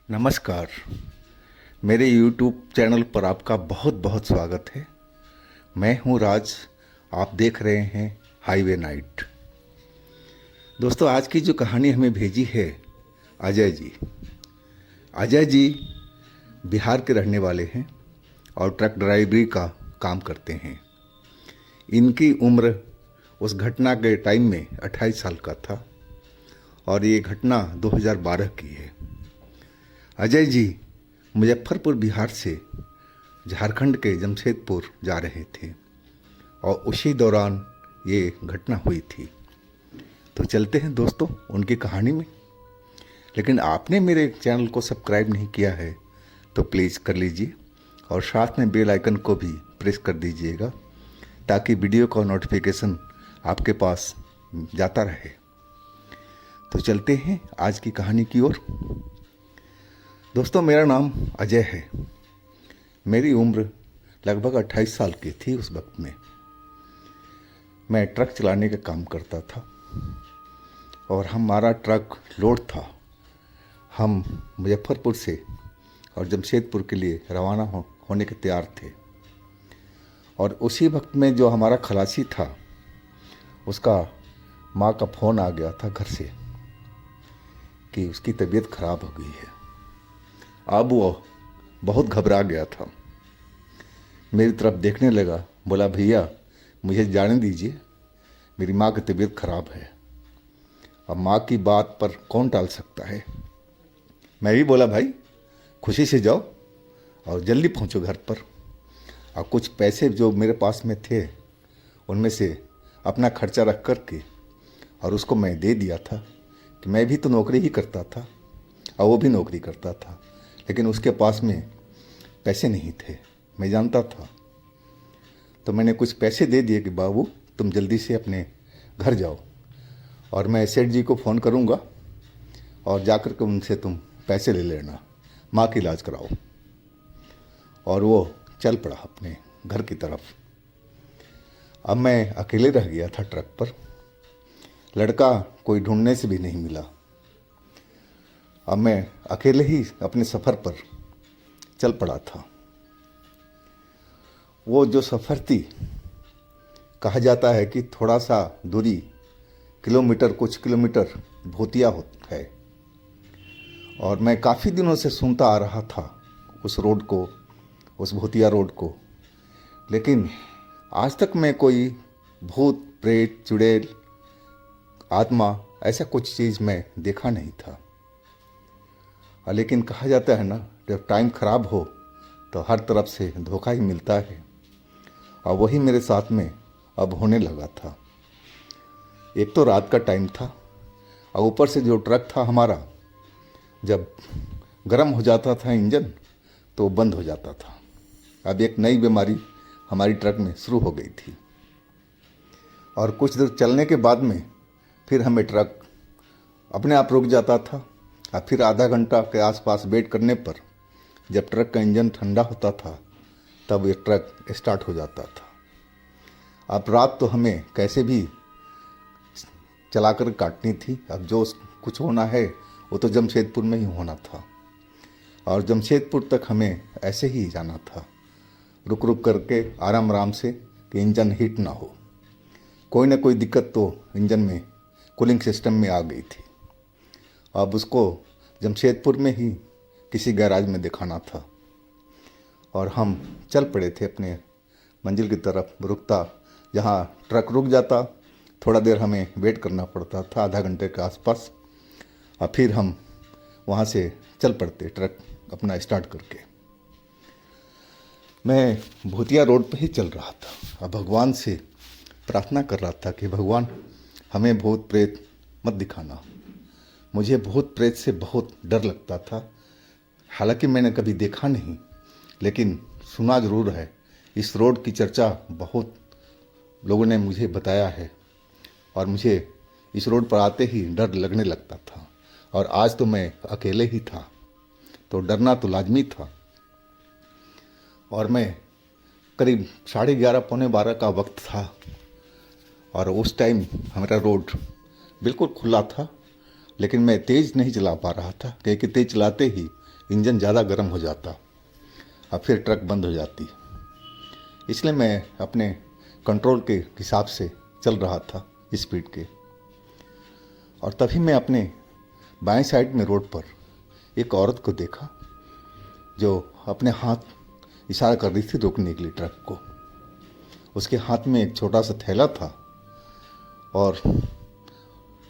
नमस्कार। मेरे YouTube channel पर आपका बहुत बहुत स्वागत है। मैं हूं राज। आप देख रहे हैं हाईवे नाइट। दोस्तों, आज की जो कहानी हमें भेजी है अजय जी। अजय जी बिहार के रहने वाले हैं और ट्रक ड्राइवरी का काम करते हैं। इनकी उम्र उस घटना के टाइम में 28 साल का था और ये घटना 2012 की है। अजय जी मुजफ्फरपुर बिहार से झारखंड के जमशेदपुर जा रहे थे और उसी दौरान ये घटना हुई थी। तो चलते हैं दोस्तों उनकी कहानी में। लेकिन आपने मेरे चैनल को सब्सक्राइब नहीं किया है तो प्लीज़ कर लीजिए और साथ में बेल आइकन को भी प्रेस कर दीजिएगा ताकि वीडियो का नोटिफिकेशन आपके पास जाता रहे। तो चलते हैं आज की कहानी की ओर। दोस्तों, मेरा नाम अजय है। मेरी उम्र लगभग 28 साल की थी उस वक्त में। मैं ट्रक चलाने का काम करता था और हमारा ट्रक लोड था। हम मुजफ्फरपुर से और जमशेदपुर के लिए रवाना होने के तैयार थे और उसी वक्त में जो हमारा खलासी था उसका माँ का फ़ोन आ गया था घर से कि उसकी तबीयत खराब हो गई है। अब वो बहुत घबरा गया था। मेरी तरफ देखने लगा, बोला भैया मुझे जाने दीजिए, मेरी माँ की तबीयत खराब है। अब माँ की बात पर कौन टाल सकता है। मैं भी बोला भाई खुशी से जाओ और जल्दी पहुँचो घर पर। और कुछ पैसे जो मेरे पास में थे उनमें से अपना खर्चा रख कर के और उसको मैं दे दिया था कि मैं भी तो नौकरी ही करता था और वो भी नौकरी करता था, लेकिन उसके पास में पैसे नहीं थे, मैं जानता था। तो मैंने कुछ पैसे दे दिए कि बाबू तुम जल्दी से अपने घर जाओ और मैं सेठ जी को फ़ोन करूँगा और जाकर के उनसे तुम पैसे ले लेना, माँ की इलाज कराओ। और वो चल पड़ा अपने घर की तरफ। अब मैं अकेले रह गया था ट्रक पर। लड़का कोई ढूंढने से भी नहीं मिला। अब मैं अकेले ही अपने सफ़र पर चल पड़ा था। वो जो सफ़र थी, कहा जाता है कि थोड़ा सा दूरी कुछ किलोमीटर भूतिया है और मैं काफ़ी दिनों से सुनता आ रहा था उस रोड को, उस भूतिया रोड को। लेकिन आज तक मैं कोई भूत प्रेत चुड़ैल आत्मा ऐसा कुछ चीज़ मैं देखा नहीं था। लेकिन कहा जाता है ना, जब टाइम ख़राब हो तो हर तरफ से धोखा ही मिलता है और वही मेरे साथ में अब होने लगा था। एक तो रात का टाइम था और ऊपर से जो ट्रक था हमारा, जब गर्म हो जाता था इंजन तो बंद हो जाता था। अब एक नई बीमारी हमारी ट्रक में शुरू हो गई थी और कुछ देर चलने के बाद में फिर हमें ट्रक अपने आप रुक जाता था और फिर आधा घंटा के आसपास वेट करने पर जब ट्रक का इंजन ठंडा होता था तब ये ट्रक स्टार्ट हो जाता था। अब रात तो हमें कैसे भी चलाकर काटनी थी। अब जो कुछ होना है वो तो जमशेदपुर में ही होना था और जमशेदपुर तक हमें ऐसे ही जाना था, रुक रुक करके आराम आराम से, कि इंजन हीट ना हो। कोई ना कोई दिक्कत तो इंजन में कूलिंग सिस्टम में आ गई थी। अब उसको जमशेदपुर में ही किसी गैराज में दिखाना था और हम चल पड़े थे अपने मंजिल की तरफ। रुकता जहाँ ट्रक रुक जाता, थोड़ा देर हमें वेट करना पड़ता था, आधा घंटे के आसपास, और फिर हम वहाँ से चल पड़ते ट्रक अपना स्टार्ट करके। मैं भूतिया रोड पर ही चल रहा था और भगवान से प्रार्थना कर रहा था कि भगवान हमें भूत प्रेत मत दिखाना। मुझे भूत प्रेत से बहुत डर लगता था। हालांकि मैंने कभी देखा नहीं, लेकिन सुना ज़रूर है। इस रोड की चर्चा बहुत लोगों ने मुझे बताया है और मुझे इस रोड पर आते ही डर लगने लगता था। और आज तो मैं अकेले ही था तो डरना तो लाजमी था। और मैं करीब 11:30 पौने 12 का वक्त था और उस टाइम हमारा रोड बिल्कुल खुला था, लेकिन मैं तेज़ नहीं चला पा रहा था क्योंकि तेज़ चलाते ही इंजन ज़्यादा गर्म हो जाता और फिर ट्रक बंद हो जाती। इसलिए मैं अपने कंट्रोल के हिसाब से चल रहा था स्पीड के। और तभी मैं अपने बाएं साइड में रोड पर एक औरत को देखा जो अपने हाथ इशारा कर रही थी रोकने के लिए ट्रक को। उसके हाथ में एक छोटा सा थैला था और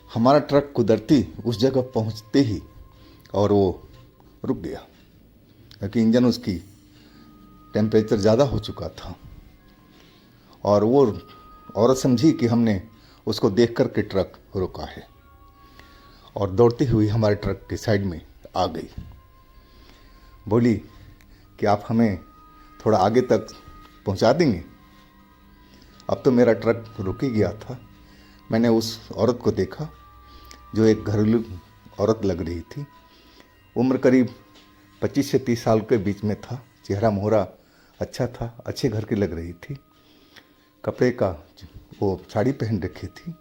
हमारा ट्रक कुदरती उस जगह पहुंचते ही और वो रुक गया क्योंकि इंजन उसकी टेम्परेचर ज़्यादा हो चुका था। और वो औरत समझी कि हमने उसको देख कर के ट्रक रोका है और दौड़ती हुई हमारे ट्रक के साइड में आ गई। बोली कि आप हमें थोड़ा आगे तक पहुंचा देंगे। अब तो मेरा ट्रक रुक ही गया था। मैंने उस औरत को देखा जो एक घरेलू औरत लग रही थी। उम्र करीब 25 से 30 साल के बीच में था। चेहरा मोहरा अच्छा था, अच्छे घर की लग रही थी। कपड़े का वो साड़ी पहन रखी थी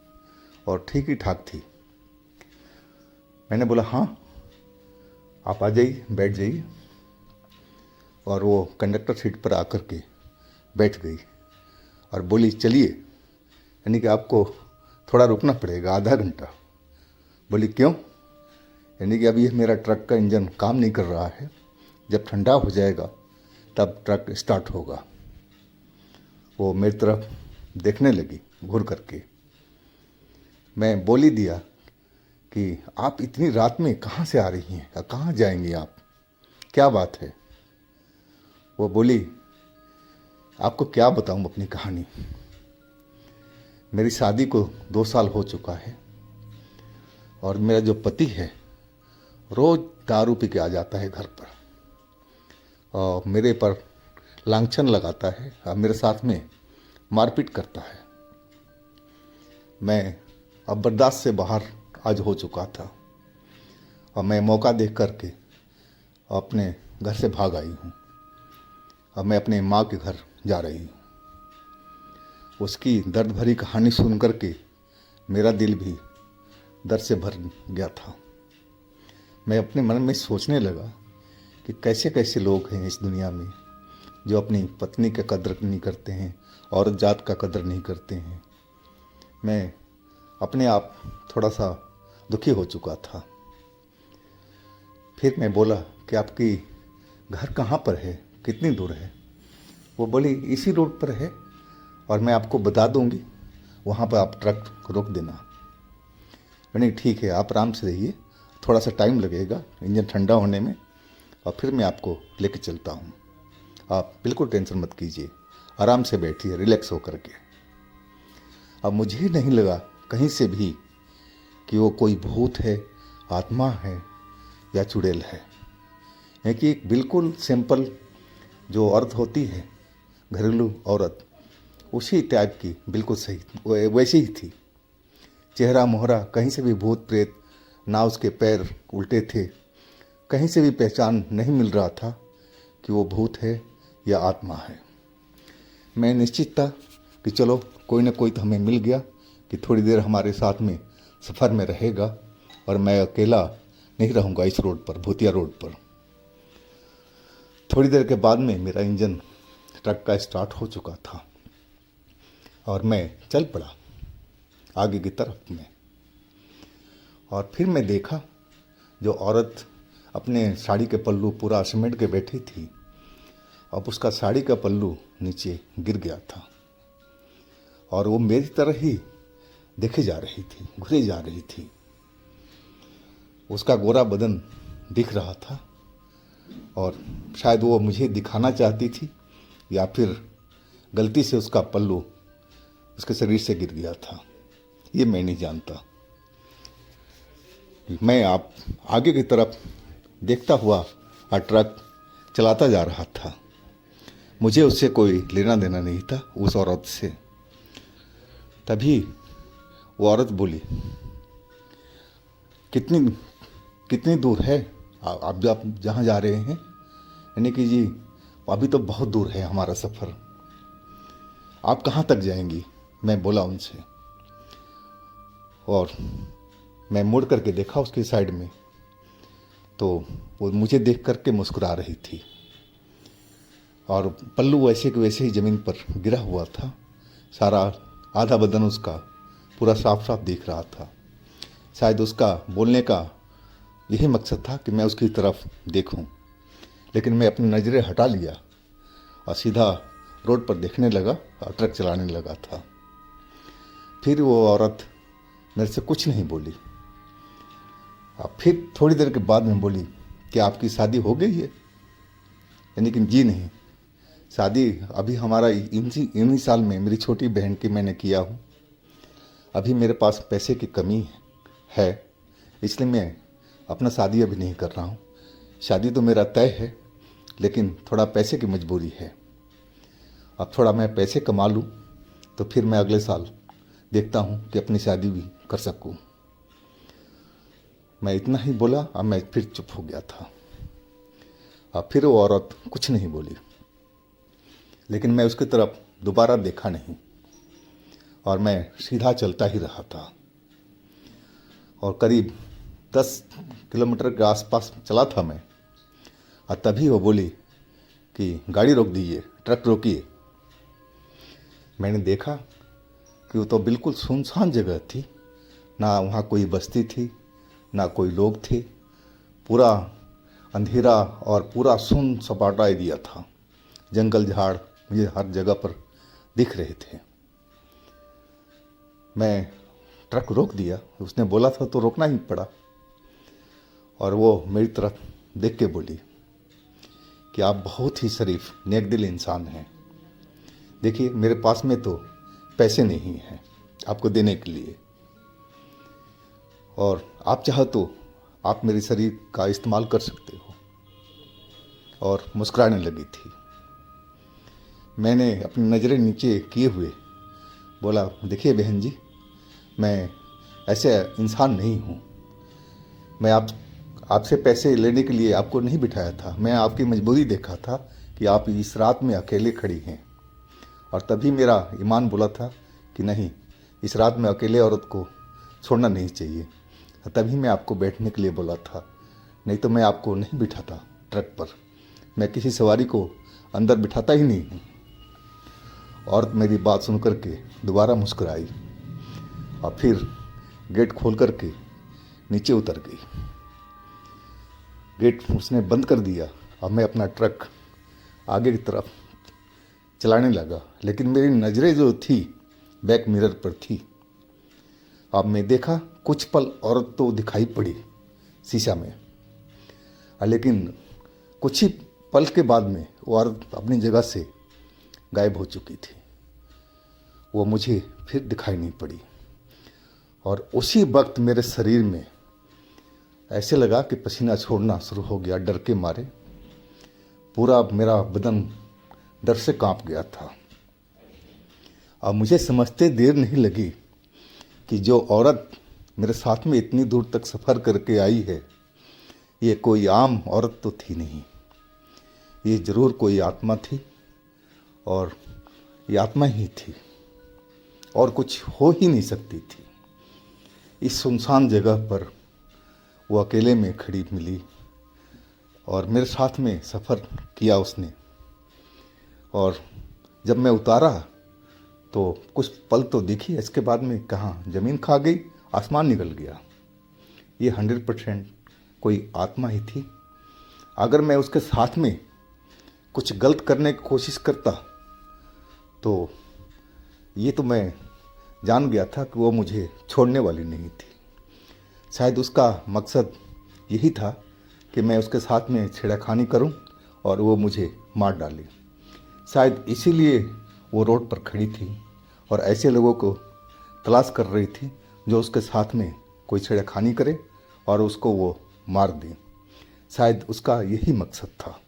और ठीक ही ठाक थी। मैंने बोला हाँ आप आ जाइए, बैठ जाइए। और वो कंडक्टर सीट पर आकर के बैठ गई और बोली चलिए, यानी कि आपको थोड़ा रुकना पड़ेगा, आधा घंटा। बोली क्यों? यानी कि अभी मेरा ट्रक का इंजन काम नहीं कर रहा है, जब ठंडा हो जाएगा तब ट्रक स्टार्ट होगा। वो मेरी तरफ देखने लगी घूर करके। मैं बोल ही दिया कि आप इतनी रात में कहाँ से आ रही हैं, कहाँ जाएंगी आप, क्या बात है? वो बोली आपको क्या बताऊं अपनी कहानी। मेरी शादी को 2 साल हो चुका है और मेरा जो पति है रोज़ दारू पी के आ जाता है घर पर और मेरे पर लांछन लगाता है और मेरे साथ में मारपीट करता है। मैं अब बर्दाश्त से बाहर आज हो चुका था और मैं मौका देख करके अपने घर से भाग आई हूँ। अब मैं अपने माँ के घर जा रही हूँ। उसकी दर्द भरी कहानी सुन करके मेरा दिल भी दर्द से भर गया था। मैं अपने मन में सोचने लगा कि कैसे कैसे लोग हैं इस दुनिया में जो अपनी पत्नी का कदर नहीं करते हैं, औरत जात का कदर नहीं करते हैं। मैं अपने आप थोड़ा सा दुखी हो चुका था। फिर मैं बोला कि आपकी घर कहाँ पर है, कितनी दूर है? वो बोली इसी रोड पर है और मैं आपको बता दूंगी, वहाँ पर आप ट्रक रोक देना। मैंने ठीक है, आप आराम से रहिए, थोड़ा सा टाइम लगेगा इंजन ठंडा होने में और फिर मैं आपको लेके चलता हूँ। आप बिल्कुल टेंशन मत कीजिए, आराम से बैठिए रिलैक्स होकर के। अब मुझे नहीं लगा कहीं से भी कि वो कोई भूत है, आत्मा है या चुड़ैल है कि एक बिल्कुल सिंपल जो औरत होती है, घरेलू औरत, उसी टाइप की बिल्कुल सही वैसी ही थी। चेहरा मोहरा कहीं से भी भूत प्रेत ना, उसके पैर उल्टे थे, कहीं से भी पहचान नहीं मिल रहा था कि वो भूत है या आत्मा है। मैं निश्चित था कि चलो कोई ना कोई तो हमें मिल गया कि थोड़ी देर हमारे साथ में सफ़र में रहेगा और मैं अकेला नहीं रहूँगा इस रोड पर, भूतिया रोड पर। थोड़ी देर के बाद में मेरा इंजन ट्रक का स्टार्ट हो चुका था और मैं चल पड़ा आगे की तरफ में। और फिर मैं देखा जो औरत अपने साड़ी के पल्लू पूरा समेट के बैठी थी, अब उसका साड़ी का पल्लू नीचे गिर गया था और वो मेरी तरह ही देखे जा रही थी, घुरे जा रही थी। उसका गोरा बदन दिख रहा था और शायद वो मुझे दिखाना चाहती थी या फिर गलती से उसका पल्लू उसके शरीर से गिर गया था, ये मैं नहीं जानता। मैं आप आगे की तरफ देखता हुआ ट्रक चलाता जा रहा था। मुझे उससे कोई लेना देना नहीं था, उस औरत से। तभी वो औरत बोली कितनी दूर है आप जहाँ जा रहे हैं? यानी कि जी अभी तो बहुत दूर है हमारा सफ़र, आप कहाँ तक जाएंगी? मैं बोला उनसे और मैं मुड़ करके देखा उसकी साइड में तो वो मुझे देख कर के मुस्कुरा रही थी और पल्लू वैसे के वैसे ही ज़मीन पर गिरा हुआ था। सारा आधा बदन उसका पूरा साफ साफ दिख रहा था। शायद उसका बोलने का यही मकसद था कि मैं उसकी तरफ देखूं, लेकिन मैं अपनी नज़रें हटा लिया और सीधा रोड पर देखने लगा और ट्रक चलाने लगा था। फिर वो औरत मेरे से कुछ नहीं बोली। अब फिर थोड़ी देर के बाद में बोली कि आपकी शादी हो गई है? यानी कि जी नहीं, शादी अभी हमारा इन्हीं साल में मेरी छोटी बहन की मैंने किया हूँ। अभी मेरे पास पैसे की कमी है, इसलिए मैं अपना शादी अभी नहीं कर रहा हूँ। शादी तो मेरा तय है, लेकिन थोड़ा पैसे की मजबूरी है। अब थोड़ा मैं पैसे कमा लूँ तो फिर मैं अगले साल देखता हूँ कि अपनी शादी भी कर सकूँ। मैं इतना ही बोला और मैं फिर चुप हो गया था। अब फिर वो औरत कुछ नहीं बोली, लेकिन मैं उसकी तरफ दोबारा देखा नहीं और मैं सीधा चलता ही रहा था। और करीब 10 किलोमीटर के आसपास चला था मैं, और तभी वो बोली कि गाड़ी रोक दीजिए, ट्रक रोकिए। मैंने देखा कि वो तो बिल्कुल सुनसान जगह थी, ना वहाँ कोई बस्ती थी, ना कोई लोग थे। पूरा अंधेरा और पूरा सुन सपाटा एरिया था। जंगल झाड़ मुझे हर जगह पर दिख रहे थे। मैं ट्रक रोक दिया, उसने बोला था तो रोकना ही पड़ा। और वो मेरी तरफ देख के बोली कि आप बहुत ही शरीफ नेक दिल इंसान हैं। देखिए, मेरे पास में तो पैसे नहीं हैं आपको देने के लिए, और आप चाहो तो आप मेरे शरीर का इस्तेमाल कर सकते हो। और मुस्कुराने लगी थी। मैंने अपनी नज़रें नीचे किए हुए बोला, देखिए बहन जी, मैं ऐसे इंसान नहीं हूँ। मैं आपसे पैसे लेने के लिए आपको नहीं बिठाया था। मैं आपकी मजबूरी देखा था कि आप इस रात में अकेले खड़ी हैं, और तभी मेरा ईमान बोला था कि नहीं, इस रात में अकेले औरत को छोड़ना नहीं चाहिए। तभी मैं आपको बैठने के लिए बोला था, नहीं तो मैं आपको नहीं बिठाता ट्रक पर। मैं किसी सवारी को अंदर बिठाता ही नहीं हूँ। औरत मेरी बात सुन कर के दोबारा मुस्कुराई और फिर गेट खोल कर के नीचे उतर गई। गेट उसने बंद कर दिया और मैं अपना ट्रक आगे की तरफ चलाने लगा, लेकिन मेरी नज़रें जो थी बैक मिरर पर थी। अब मैं देखा कुछ पल औरत तो दिखाई पड़ी शीशा में, लेकिन कुछ ही पल के बाद में वो औरत अपनी जगह से गायब हो चुकी थी। वो मुझे फिर दिखाई नहीं पड़ी, और उसी वक्त मेरे शरीर में ऐसे लगा कि पसीना छोड़ना शुरू हो गया। डर के मारे पूरा मेरा बदन डर से कांप गया था। अब मुझे समझते देर नहीं लगी कि जो औरत मेरे साथ में इतनी दूर तक सफ़र करके आई है, ये कोई आम औरत तो थी नहीं। ये ज़रूर कोई आत्मा थी, और ये आत्मा ही थी, और कुछ हो ही नहीं सकती थी। इस सुनसान जगह पर वो अकेले में खड़ी मिली, और मेरे साथ में सफ़र किया उसने। और जब मैं उतारा तो कुछ पल तो दिखी, इसके बाद में कहाँ ज़मीन खा गई, आसमान निकल गया। ये 100% कोई आत्मा ही थी। अगर मैं उसके साथ में कुछ गलत करने की कोशिश करता तो ये तो मैं जान गया था कि वो मुझे छोड़ने वाली नहीं थी। शायद उसका मकसद यही था कि मैं उसके साथ में छेड़खानी करूं और वो मुझे मार डाले। शायद इसीलिए वो रोड पर खड़ी थी और ऐसे लोगों को तलाश कर रही थी जो उसके साथ में कोई छेड़खानी करे और उसको वो मार दे। शायद उसका यही मकसद था,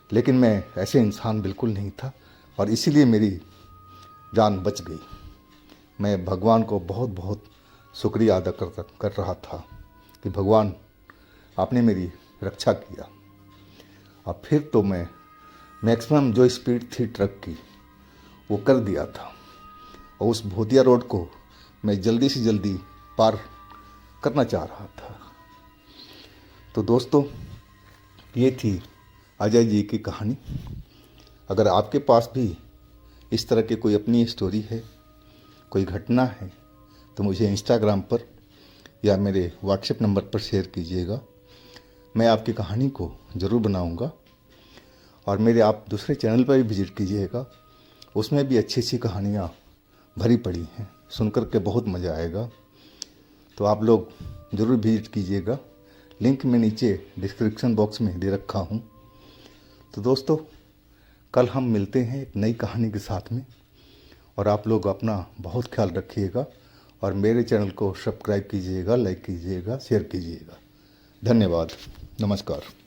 लेकिन मैं ऐसे इंसान बिल्कुल नहीं था, और इसीलिए मेरी जान बच गई। मैं भगवान को बहुत बहुत शुक्रिया अदा कर रहा था कि भगवान आपने मेरी रक्षा किया। और फिर तो मैं मैक्सिमम जो स्पीड थी ट्रक की वो कर दिया था, और उस भूतिया रोड को मैं जल्दी से जल्दी पार करना चाह रहा था। तो दोस्तों, ये थी अजय जी की कहानी। अगर आपके पास भी इस तरह की कोई अपनी स्टोरी है, कोई घटना है, तो मुझे इंस्टाग्राम पर या मेरे व्हाट्सएप नंबर पर शेयर कीजिएगा। मैं आपकी कहानी को ज़रूर बनाऊंगा। और मेरे आप दूसरे चैनल पर भी विज़िट कीजिएगा, उसमें भी अच्छी अच्छी कहानियाँ भरी पड़ी हैं, सुनकर के बहुत मज़ा आएगा। तो आप लोग ज़रूर विज़िट कीजिएगा। लिंक मैं नीचे डिस्क्रिप्शन बॉक्स में दे रखा हूँ। तो दोस्तों, कल हम मिलते हैं एक नई कहानी के साथ में। और आप लोग अपना बहुत ख्याल रखिएगा और मेरे चैनल को सब्सक्राइब कीजिएगा, लाइक कीजिएगा, शेयर कीजिएगा। धन्यवाद। नमस्कार।